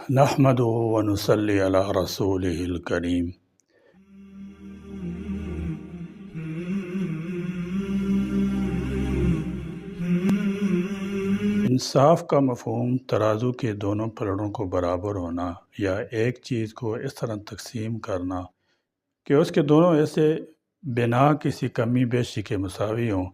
نحمدہ و نصلی علی رسولہ الکریم۔ انصاف کا مفہوم ترازو کے دونوں پلڑوں کو برابر ہونا یا ایک چیز کو اس طرح تقسیم کرنا کہ اس کے دونوں ایسے بنا کسی کمی بیشی کے مساوی ہوں۔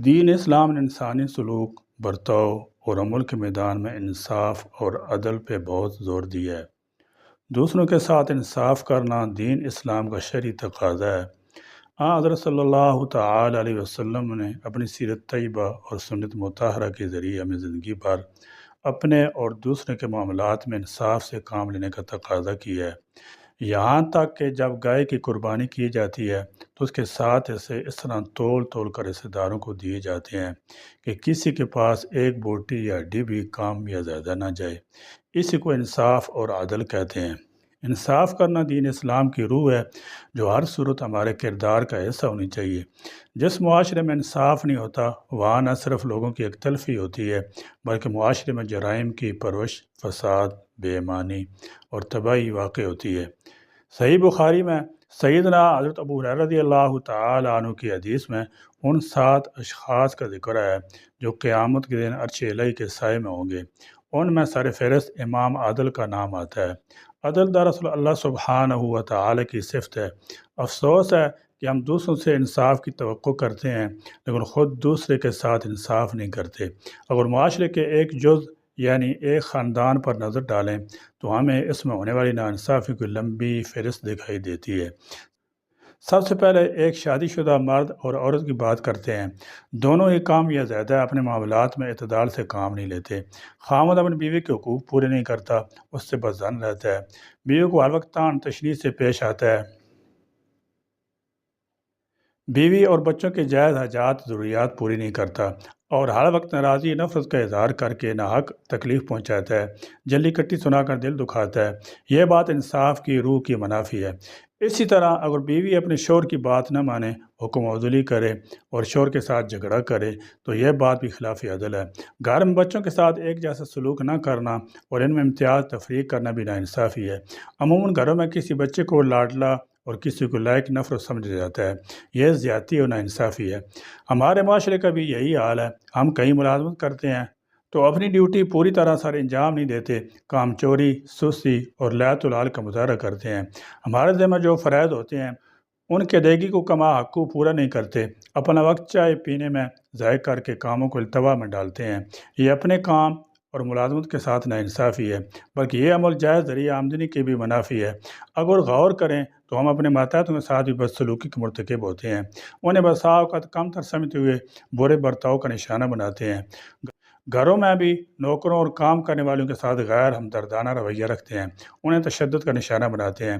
دین اسلام نے انسانی سلوک، برتاؤ اور عمل کے میدان میں انصاف اور عدل پہ بہت زور دیا ہے۔ دوسروں کے ساتھ انصاف کرنا دین اسلام کا شرعی تقاضا ہے۔ حضرت صلی اللہ تعالی علیہ وسلم نے اپنی سیرت طیبہ اور سنت مطہرہ کے ذریعے ہمیں زندگی بھر اپنے اور دوسرے کے معاملات میں انصاف سے کام لینے کا تقاضا کیا ہے، یہاں تک کہ جب گائے کی قربانی کی جاتی ہے تو اس کے ساتھ اسے اس طرح تول کر رشتہ داروں کو دیے جاتے ہیں کہ کسی کے پاس ایک بوٹی یا ہڈی بھی کام یا زیادہ نہ جائے۔ اسی کو انصاف اور عدل کہتے ہیں۔ انصاف کرنا دین اسلام کی روح ہے جو ہر صورت ہمارے کردار کا حصہ ہونی چاہیے۔ جس معاشرے میں انصاف نہیں ہوتا وہاں نہ صرف لوگوں کی ایک تلفی ہوتی ہے بلکہ معاشرے میں جرائم کی پرورش، فساد، بے ایمانی اور تباہی واقع ہوتی ہے۔ صحیح بخاری میں سیدنا حضرت ابو ہریرہ رضی اللہ تعالی عنہ کی حدیث میں ان 7 اشخاص کا ذکر ہے جو قیامت کے دن عرش الہی کے سائے میں ہوں گے۔ ان میں سر فہرست امام عادل کا نام آتا ہے۔ عدل دراصل اللہ سبحانہ و تعالی کی صفت ہے۔ افسوس ہے کہ ہم دوسروں سے انصاف کی توقع کرتے ہیں لیکن خود دوسرے کے ساتھ انصاف نہیں کرتے۔ اگر معاشرے کے ایک جز یعنی ایک خاندان پر نظر ڈالیں تو ہمیں اس میں ہونے والی ناانصافی کی لمبی فہرست دکھائی دیتی ہے۔ سب سے پہلے ایک شادی شدہ مرد اور عورت کی بات کرتے ہیں۔ دونوں ہی کام یا زیادہ اپنے معاملات میں اعتدال سے کام نہیں لیتے۔ خاوند اپنی بیوی کے حقوق پورے نہیں کرتا، اس سے بدظن رہتا ہے، بیوی کو ہر وقت تان تشنیع سے پیش آتا ہے، بیوی اور بچوں کے جائز حاجات ضروریات پوری نہیں کرتا اور ہر وقت ناراضی نفرت کا اظہار کر کے ناحق تکلیف پہنچاتا ہے، جلی کٹی سنا کر دل دکھاتا ہے۔ یہ بات انصاف کی روح کی منافی ہے۔ اسی طرح اگر بیوی اپنے شوہر کی بات نہ مانے، حکم عدولی کرے اور شوہر کے ساتھ جھگڑا کرے تو یہ بات بھی خلاف عدل ہے۔ گھر میں بچوں کے ساتھ ایک جیسا سلوک نہ کرنا اور ان میں امتیاز تفریق کرنا بھی ناانصافی ہے۔ عموماً گھروں میں کسی بچے کو لاڈلا اور کسی کو لائق نفرت سمجھا جاتا ہے، یہ زیادتی اور ناانصافی ہے۔ ہمارے معاشرے کا بھی یہی حال ہے۔ ہم کہیں ملازمت کرتے ہیں تو اپنی ڈیوٹی پوری طرح سر انجام نہیں دیتے، کام چوری، سستی اور لیت العال کا مظاہرہ کرتے ہیں۔ ہمارے ذمہ جو فرائض ہوتے ہیں ان کی ادائیگی کو کما حقو پورا نہیں کرتے، اپنا وقت چائے پینے میں ضائع کر کے کاموں کو التوا میں ڈالتے ہیں۔ یہ اپنے کام اور ملازمت کے ساتھ ناانصافی ہے، بلکہ یہ عمل جائز ذریعہ آمدنی کی بھی منافی ہے۔ اگر غور کریں تو ہم اپنے ماتحتوں کے ساتھ بھی بدسلوکی کے مرتکب ہوتے ہیں، انہیں بسا اوقات کم تر سمجھتے ہوئے برے برتاؤ کا نشانہ بناتے ہیں۔ گھروں میں بھی نوکروں اور کام کرنے والوں کے ساتھ غیر ہمدردانہ رویہ رکھتے ہیں، انہیں تشدد کا نشانہ بناتے ہیں،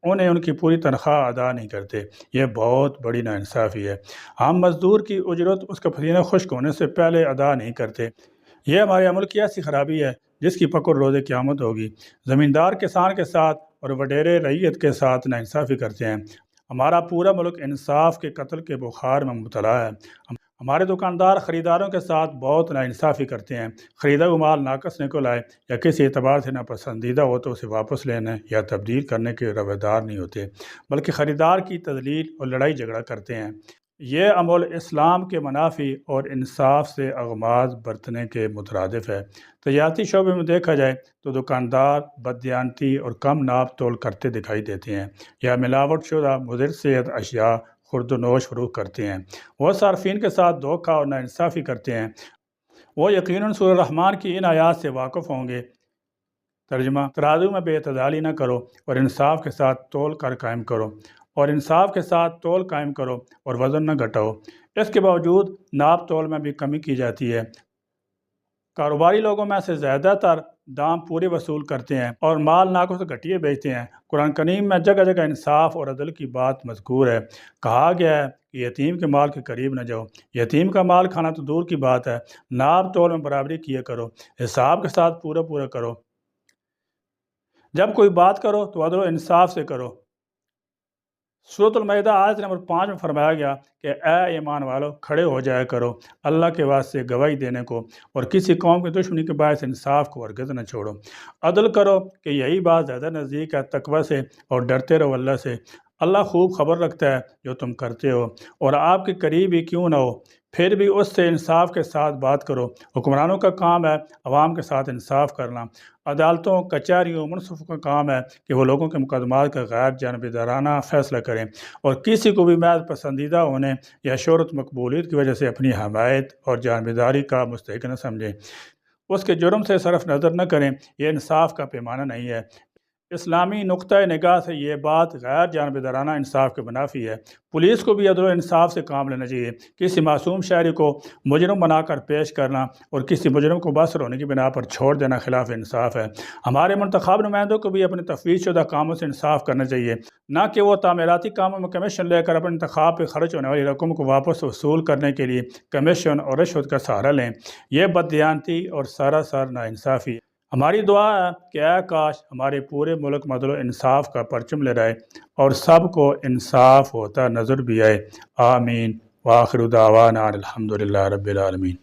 انہیں ان کی پوری تنخواہ ادا نہیں کرتے۔ یہ بہت بڑی ناانصافی ہے۔ ہم مزدور کی اجرت اس کا پسینہ خشک ہونے سے پہلے ادا نہیں کرتے۔ یہ ہمارے عمل کی ایسی خرابی ہے جس کی پکڑ روز قیامت ہوگی۔ زمیندار کسان کے ساتھ اور وڈیرے رعیت کے ساتھ ناانصافی کرتے ہیں۔ ہمارا پورا ملک انصاف کے قتل کے بخار میں مبتلا ہے۔ ہمارے دکاندار خریداروں کے ساتھ بہت ناانصافی کرتے ہیں۔ خریدا ہوا مال ناقص نکل آئے یا کسی اعتبار سے ناپسندیدہ ہو تو اسے واپس لینے یا تبدیل کرنے کے رویدار نہیں ہوتے، بلکہ خریدار کی تذلیل اور لڑائی جھگڑا کرتے ہیں۔ یہ عمل اسلام کے منافی اور انصاف سے اغماض برتنے کے مترادف ہے۔ تجارتی شعبے میں دیکھا جائے تو دکاندار بددیانتی اور کم ناپ تول کرتے دکھائی دیتے ہیں یا ملاوٹ شدہ مضر صحت اشیاء خرد و نوش فروخت کرتے ہیں۔ وہ صارفین کے ساتھ دھوکہ اور ناانصافی کرتے ہیں۔ وہ یقیناً سورہ الرحمن کی ان آیات سے واقف ہوں گے۔ ترجمہ: ترازو میں بے اعتدالی نہ کرو اور انصاف کے ساتھ تول کر قائم کرو، اور انصاف کے ساتھ تول قائم کرو اور وزن نہ گھٹاؤ۔ اس کے باوجود ناپ تول میں بھی کمی کی جاتی ہے۔ کاروباری لوگوں میں سے زیادہ تر دام پورے وصول کرتے ہیں اور مال ناقص گھٹیے بیچتے ہیں۔ قرآن کریم میں جگہ جگہ انصاف اور عدل کی بات مذکور ہے۔ کہا گیا ہے کہ یتیم کے مال کے قریب نہ جاؤ۔ یتیم کا مال کھانا تو دور کی بات ہے، ناپ تول میں برابری کیا کرو، حساب کے ساتھ پورا کرو۔ جب کوئی بات کرو تو عدل و انصاف سے کرو۔ سورۃ المائدہ آیت نمبر 5 میں فرمایا گیا کہ اے ایمان والو کھڑے ہو جایا کرو اللہ کے واسطے گواہی دینے کو، اور کسی قوم کی دشمنی کے باعث انصاف کو ہرگز نہ چھوڑو، عدل کرو کہ یہی بات زیادہ نزدیک ہے تقوی سے، اور ڈرتے رہو اللہ سے، اللہ خوب خبر رکھتا ہے جو تم کرتے ہو، اور آپ کے قریب ہی کیوں نہ ہو پھر بھی اس سے انصاف کے ساتھ بات کرو۔ حکمرانوں کا کام ہے عوام کے ساتھ انصاف کرنا، عدالتوں کچہریوں منصفوں کا کام ہے کہ وہ لوگوں کے مقدمات کا غیر جانبدارانہ فیصلہ کریں، اور کسی کو بھی محض پسندیدہ ہونے یا شہرت مقبولیت کی وجہ سے اپنی حمایت اور جانبداری کا مستحق نہ سمجھیں، اس کے جرم سے صرف نظر نہ کریں، یہ انصاف کا پیمانہ نہیں ہے۔ اسلامی نقطہ نگاہ سے یہ بات غیر جانبدارانہ انصاف کے منافی ہے۔ پولیس کو بھی عدل و انصاف سے کام لینا چاہیے، کسی معصوم شہری کو مجرم بنا کر پیش کرنا اور کسی مجرم کو باثر ہونے کی بنا پر چھوڑ دینا خلاف انصاف ہے۔ ہمارے منتخب نمائندوں کو بھی اپنے تفویض شدہ کاموں سے انصاف کرنا چاہیے، نہ کہ وہ تعمیراتی کاموں میں کمیشن لے کر اپنے انتخاب پہ خرچ ہونے والی رقم کو واپس وصول کرنے کے لیے کمیشن اور رشوت کا سہارا لیں۔ یہ بددیانتی اور سراسر ناانصافی ہے۔ ہماری دعا ہے کہ اے کاش ہمارے پورے ملک میں عدل و انصاف کا پرچم لہرائے اور سب کو انصاف ہوتا نظر بھی آئے۔ آمین۔ وآخر دعوانا الحمدللہ رب العالمین۔